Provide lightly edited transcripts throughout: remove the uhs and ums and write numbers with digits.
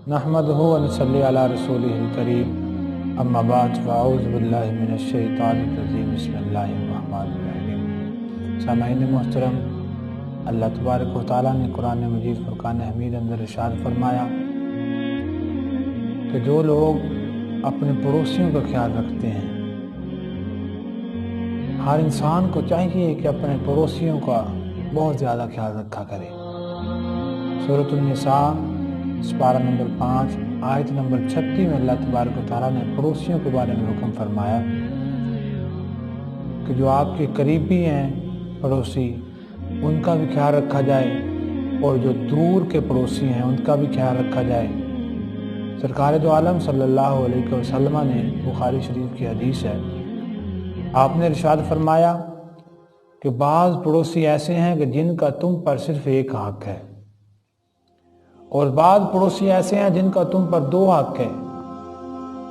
नहमदुहु व नसल्ली अला रसूलिहिल करीम अम्मा बाद फ़अऊज़ु बिल्लाहि मिनश शैतानिर रजीम बिस्मिल्लाहिर रहमानिर रहीम। सामईन मोहतरम, अल्लाह तबारक व तआला ने कुरान मजीद फुरकान हमीद अंदर इरशाद फरमाया कि जो लोग अपने पड़ोसियों का ख्याल रखते हैं, हर इंसान को चाहिए कि अपने पड़ोसियों का बहुत ज़्यादा ख्याल रखा करे। सूरत निसा पारा नंबर 5 आयत नंबर 36 में अल्लाह तबारक व तआला ने पड़ोसियों के बारे में हुक्म फरमाया कि जो आपके करीबी हैं पड़ोसी, उनका भी ख्याल रखा जाए और जो दूर के पड़ोसी हैं उनका भी ख्याल रखा जाए। सरकार दो आलम सल्लल्लाहु अलैहि वसल्लम ने बुखारी शरीफ की हदीस है, आपने इरशाद फरमाया कि बाज़ पड़ोसी ऐसे हैं कि जिनका तुम पर सिर्फ एक हक है और बाज़ पड़ोसी ऐसे हैं जिनका तुम पर 2 हक है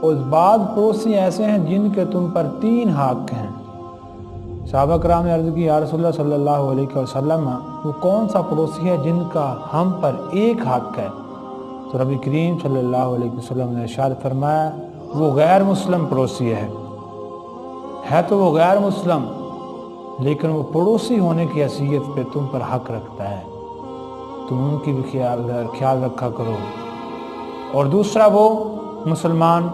और बाज़ पड़ोसी ऐसे हैं जिनके तुम पर 3 हक हैं। सहाबा कराम ने अर्ज़ की, या रसूलल्लाह सल्लल्लाहु अलैहि वसल्लम, वो कौन सा पड़ोसी है जिनका हम पर 1 हक है? तो नबी करीम सल्लल्लाहु अलैहि वसल्लम ने इरशाद फरमाया, वो गैर मुस्लिम पड़ोसी है तो वो गैर मुस्लिम, लेकिन वो पड़ोसी होने की हैसियत पे तुम पर हक रखता है, तुम उनकी भी ख्याल रखा करो। और दूसरा वो मुसलमान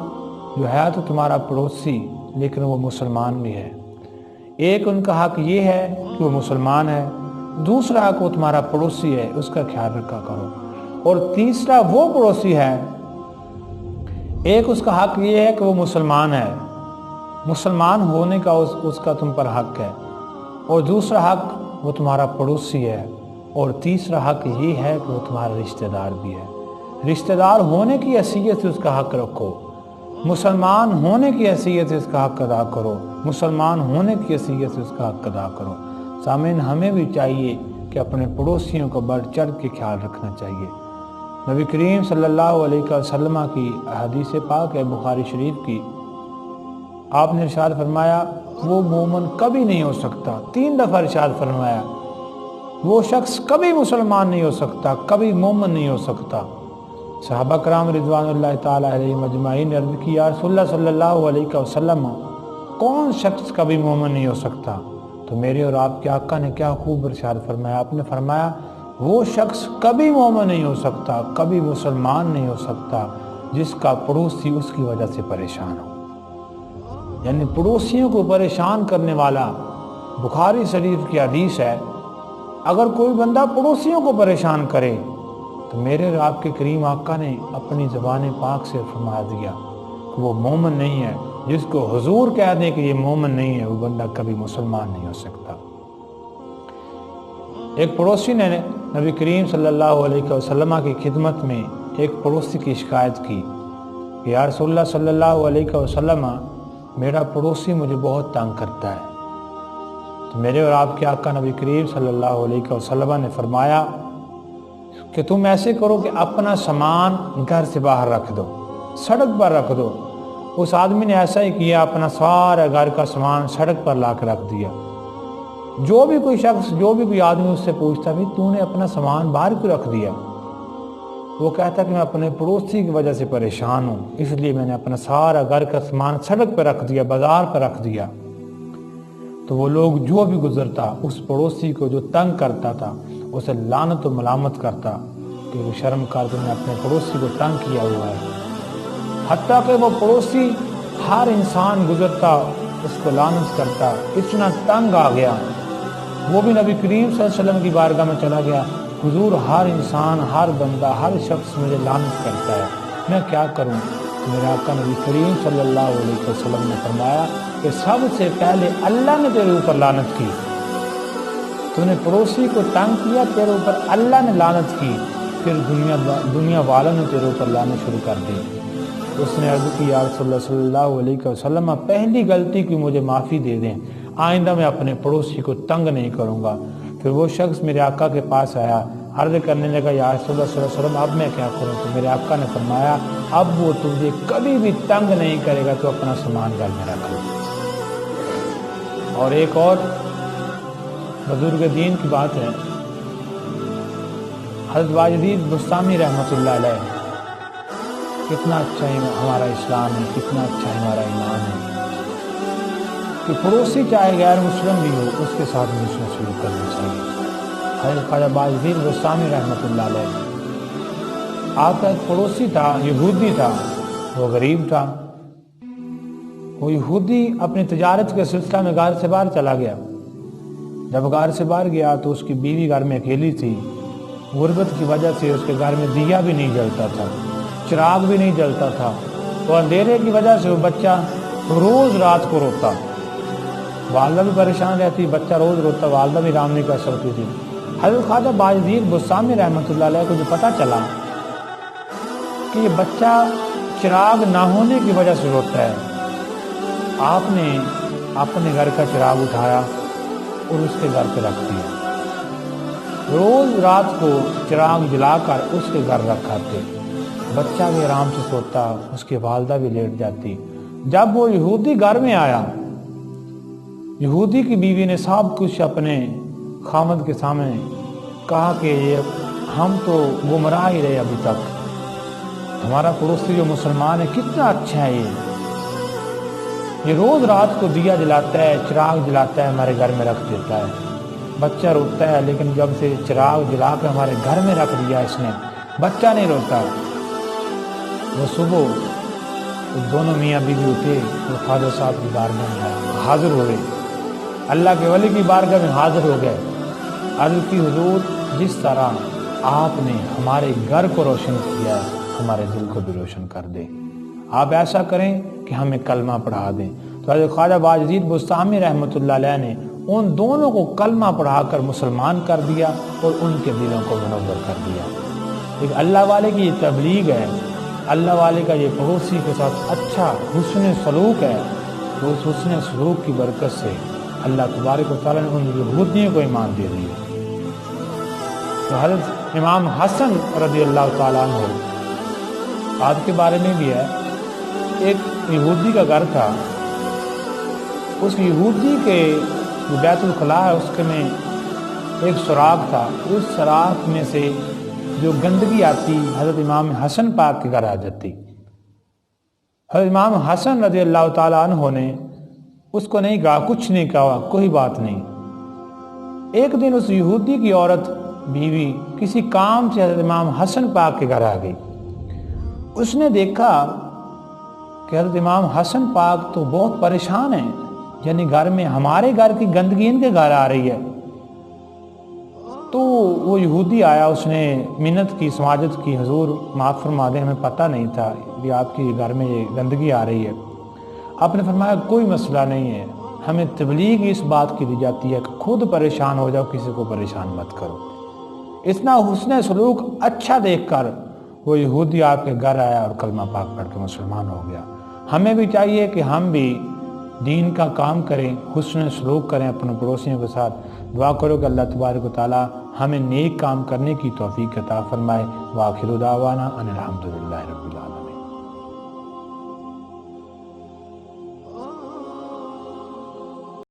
जो है तो तुम्हारा पड़ोसी, लेकिन वो मुसलमान भी है। एक उनका हक ये है कि वो मुसलमान है, दूसरा हक वो तुम्हारा पड़ोसी है, उसका ख्याल रखा करो। और तीसरा वो पड़ोसी है, एक उसका हक ये है कि वो मुसलमान है, मुसलमान होने का उसका तुम पर हक है, और दूसरा हक वो तुम्हारा पड़ोसी है, और तीसरा हक ये है कि वो तुम्हारा रिश्तेदार भी है। रिश्तेदार होने की हैसियत से उसका हक रखो, मुसलमान होने की हैसियत से उसका हक अदा करो, मुसलमान होने की हैसियत से उसका हक अदा करो। सामीन, हमें भी चाहिए कि अपने पड़ोसियों को बढ़ चढ़ के ख्याल रखना चाहिए। नबी करीम सल्लल्लाहु अलैहि वसल्लम की हदीस पाक है बुखारी शरीफ की, आपने इरशाद फरमाया, वो मोमिन कभी नहीं हो सकता। 3 दफ़ा इरशाद फरमाया, वो शख्स कभी मुसलमान नहीं हो सकता, कभी मोमिन नहीं हो सकता। सहाबा कराम रिज़वानुल्लाह ताला अलैहिम अजमाइन ने अर्ज़ की, या रसूलल्लाह सल्लल्लाहु अलैहि वसल्लम, कौन शख्स कभी मोमिन नहीं हो सकता? तो मेरे और आपके आका ने क्या खूब इरशाद फरमाया, आपने फरमाया, वो शख्स कभी मोमिन नहीं हो सकता, कभी मुसलमान नहीं हो सकता जिसका पड़ोसी उसकी वजह से परेशान हो। यानी पड़ोसियों को परेशान करने वाला बुखारी शरीफ की हदीस है, अगर कोई बंदा पड़ोसियों को परेशान करे तो मेरे और आपके करीम आका ने अपनी ज़बान पाक से फरमा दिया कि वो मोमिन नहीं है। जिसको हुजूर कह दें कि ये मोमिन नहीं है, वो बंदा कभी मुसलमान नहीं हो सकता। एक पड़ोसी ने नबी करीम सल्लल्लाहु अलैहि वसल्लम की खिदमत में एक पड़ोसी की शिकायत की कि या रसूलल्लाह सल्लल्लाहु अलैहि वसल्लम, मेरा पड़ोसी मुझे बहुत तंग करता है। तो मेरे और आपके आका नबी करीम सल्लल्लाहु अलैहि वसल्लम ने फरमाया कि तुम ऐसे करो कि अपना सामान घर से बाहर रख दो, सड़क पर रख दो। उस आदमी ने ऐसा ही किया, अपना सारा घर का सामान सड़क पर ला कर रख दिया। जो भी कोई शख्स, जो भी कोई आदमी उससे पूछता, भी तूने अपना सामान बाहर क्यों रख दिया? वो कहता कि मैं अपने पड़ोसी की वजह से परेशान हूँ, इसलिए मैंने अपना सारा घर का सामान सड़क पर रख दिया, बाजार पर रख दिया। तो वो लोग जो भी गुजरता, उस पड़ोसी को जो तंग करता था, उसे लानत और मलामत करता कि वो शर्म कर, तुमने अपने पड़ोसी को तंग किया हुआ है। हत्ता कि वो पड़ोसी हर इंसान गुजरता उसको लानत करता, इतना तंग आ गया, वो भी नबी करीम सल्लल्लाहु अलैहि वसल्लम की बारगाह में चला गया, हुजूर हर इंसान, हर बंदा, हर शख्स मुझे लानत करता है, मैं क्या करूं? तो मेरे आका नबी करीम सल्लल्लाहु अलैहि वसल्लम ने फरमाया कि सबसे पहले अल्लाह ने तेरे ऊपर लानत की। तूने पड़ोसी को तंग किया, तेरे ऊपर अल्लाह ने लानत की, फिर दुनिया वालों ने तेरे ऊपर लाने शुरू कर दी। उसने अर्ज़ की, या रसूलल्लाह सल्लल्लाहु अलैहि वसल्लम, पहली गलती की मुझे माफ़ी दे दें, आइंदा मैं अपने पड़ोसी को तंग नहीं करूँगा। फिर वो शख्स मेरे आका के पास आया, अर्ज़ करने लगा, या रसूलल्लाह सल्लल्लाहु अलैहि वसल्लम, अब मैं क्या करूँ? तो मेरे आका ने फरमाया, अब वो तुझे कभी भी तंग नहीं करेगा, तो अपना सामान घर में रख लो। और एक और बुजुर्ग दीन की बात है, हज़रत वाजिद बुस्तामी रहमतुल्लाह अलैह کتنا اچھا ہمارا اسلام ہے، کتنا اچھا ہمارا ایمان ہے کہ پڑوسی چاہے غیر مسلم بھی ہو اس کے ساتھ حسن سلوک کرنا چاہیے۔ حضرت خواجہ باجدین بستامی رحمۃ اللہ علیہ، آپ کا ایک پڑوسی تھا، یہودی تھا، وہ غریب تھا۔ وہ یہودی اپنی تجارت کے سلسلہ میں گھر سے باہر چلا گیا۔ جب گھر سے باہر گیا تو اس کی بیوی گھر میں اکیلی تھی۔ غربت کی وجہ سے اس کے گھر میں دیا بھی نہیں جلتا تھا، چراغ بھی نہیں جلتا تھا، تو اندھیرے کی وجہ سے وہ بچہ روز رات کو روتا، والدہ بھی پریشان رہتی، بچہ روز روتا، والدہ بھی آرام نہیں کر سکتی تھی۔ حضرت خواجہ باجدین بستامی رحمۃ اللہ علیہ کو جو پتہ چلا کہ یہ بچہ چراغ نہ ہونے کی وجہ سے روتا ہے، آپ نے اپنے گھر کا چراغ اٹھایا اور اس کے گھر پہ رکھ دیا۔ روز رات کو چراغ جلا کر اس کے گھر رکھا تھے، بچہ بھی آرام سے سوتا، اس کی والدہ بھی لیٹ جاتی۔ جب وہ یہودی گھر میں آیا، یہودی کی بیوی نے سب کچھ اپنے خامد کے سامنے کہا کہ ہم تو گمراہ ہی رہے ابھی تک، ہمارا پڑوسی جو مسلمان ہے کتنا اچھا ہے، یہ روز رات کو دیا جلاتا ہے، چراغ جلاتا ہے، ہمارے گھر میں رکھ دیتا ہے۔ بچہ روتا ہے، لیکن جب سے چراغ جلا کر ہمارے گھر میں رکھ دیا اس نے، بچہ نہیں روتا۔ وہ صبح دونوں میاں بیوی اٹھے، وہ خواجہ صاحب کی بارگاہ میں آئے، حاضر ہوئے، اللہ کے ولی کی بارگاہ میں حاضر ہو گئے۔ عرض کی حضور، جس طرح آپ نے ہمارے گھر کو روشن کیا ہے، ہمارے دل کو بھی روشن کر دے، آپ ایسا کریں کہ ہمیں کلمہ پڑھا دیں۔ تو حضرت خواجہ باجدین بستامی رحمۃ اللہ علیہ نے ان دونوں کو کلمہ پڑھا کر مسلمان کر دیا اور ان کے دلوں کو منور کر دیا۔ ایک اللہ والے کی یہ تبلیغ ہے، اللہ والے کا یہ پڑوسی کے ساتھ اچھا حسن سلوک ہے، تو اس حسن سلوک کی برکت سے اللہ تبارک و تعالیٰ نے ان یہودیوں کو ایمان دے دیا۔ تو حضرت امام حسن رضی اللہ تعالیٰ عنہ، آپ کے بارے میں بھی ہے، ایک یہودی کا گھر تھا، اس یہودی کے جو بیت الخلاء ہے اس کے میں ایک سوراخ تھا، اس سوراخ میں سے جو گندگی آتی حضرت امام حسن پاک کے گھر آ جاتی۔ حضرت امام حسن رضی اللہ تعالیٰ عنہ نے اس کو نہیں کہا، کچھ نہیں کہا، کوئی بات نہیں۔ ایک دن اس یہودی کی عورت بیوی کسی کام سے حضرت امام حسن پاک کے گھر آ گئی۔ اس نے دیکھا کہ حضرت امام حسن پاک تو بہت پریشان ہیں، یعنی گھر میں ہمارے گھر کی گندگی ان کے گھر آ رہی ہے۔ تو وہ یہودی آیا، اس نے منت کی، سماجت کی، حضور معاف فرما دیں، ہمیں پتہ نہیں تھا کہ آپ کی گھر میں یہ گندگی آ رہی ہے۔ آپ نے فرمایا کوئی مسئلہ نہیں ہے، ہمیں تبلیغ اس بات کی دی جاتی ہے کہ خود پریشان ہو جاؤ، کسی کو پریشان مت کرو۔ اتنا حسن سلوک اچھا دیکھ کر وہ یہودی آپ کے گھر آیا اور کلمہ پاک پڑھ کے مسلمان ہو گیا۔ ہمیں بھی چاہیے کہ ہم بھی دین کا کام کریں، حسن سلوک کریں اپنے پڑوسیوں کے ساتھ۔ دعا کرو کہ اللہ تبارک و تعالیٰ ہمیں نیک کام کرنے کی توفیق عطا فرمائے۔ وآخر دعوانا ان الحمدللہ رب العالمین۔